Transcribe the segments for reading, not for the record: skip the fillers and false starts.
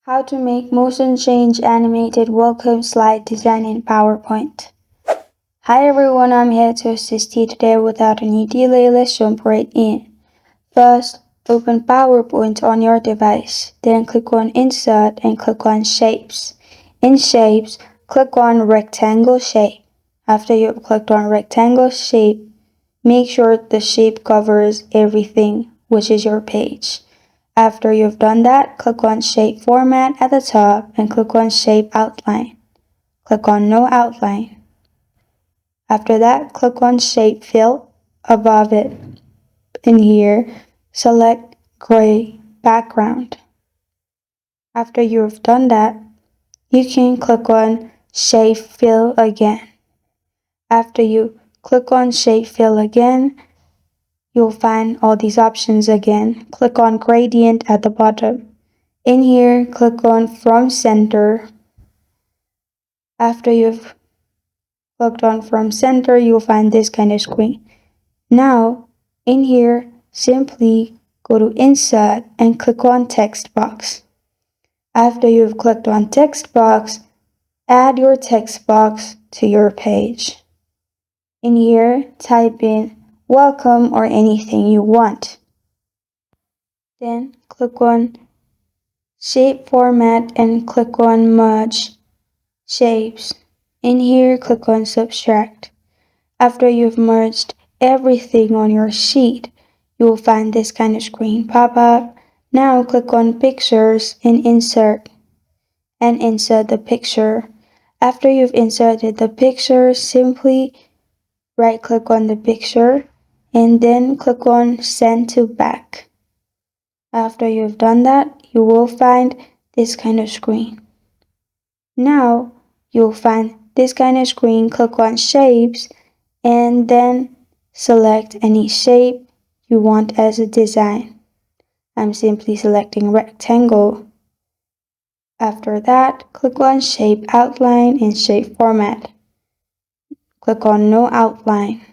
How to make motion change animated welcome slide design in PowerPoint. Hi everyone, I'm here to assist you today without any delay. Let's jump right in. First, open PowerPoint on your device. Then click on Insert and click on Shapes. In Shapes, click on Rectangle Shape. After you've clicked on Rectangle Shape, make sure the shape covers everything, which is your page. After you've done that, click on Shape Format at the top and click on Shape Outline. Click on No Outline. After that, click on Shape Fill above it. In here, select Gray Background. After you've done that, you can click on Shape Fill again. After you click on Shape Fill again, you'll find all these options again. Click on Gradient at the bottom. In here, click on From Center. After you've clicked on From Center, you'll find this kind of screen. Now, in here, simply go to Insert and click on Text Box. After you've clicked on Text Box, add your text box to your page. In here, type in welcome or anything you want. Then click on Shape Format and click on Merge Shapes. In here, click on Subtract. After you've merged everything on your sheet, you will find this kind of screen pop up. Now click on Pictures and insert the picture. After you've inserted the picture, simply right-click on the picture and then click on Send to Back. After you've done that, you will find this kind of screen. Now you'll find this kind of screen. Click on Shapes and then select any shape you want as a design. I'm simply selecting rectangle. After that, click on Shape Outline and Shape Format. Click on No Outline.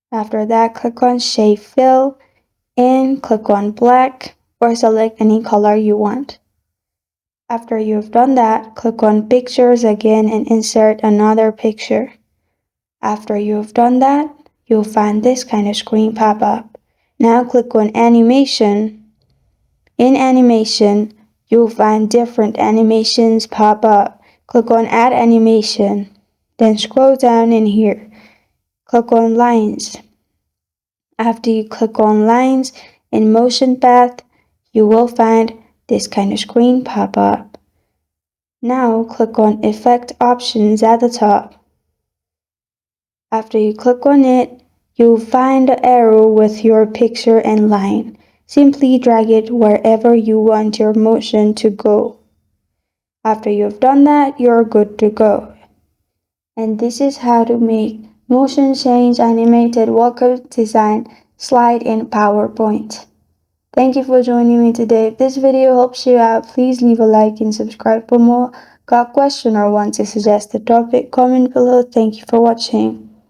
After that, click on Shape Fill and click on Black or select any color you want. After you've done that, click on Pictures again and insert another picture. After you've done that, you'll find this kind of screen pop up. Now click on Animation. In Animation, you'll find different animations pop up. Click on Add Animation. Then scroll down in here. Click on Lines. After you click on Lines in Motion Path, you will find this kind of screen pop up. Now click on Effect Options at the top. After you click on it, you'll find the arrow with your picture and line. Simply drag it wherever you want your motion to go. After you've done that, you're good to go. And this is how to make motion change animated welcome design slide in PowerPoint. Thank you for joining me today. If this video helps you out, please leave a like and subscribe for more. Got a question or want to suggest a topic? Comment below. Thank you for watching.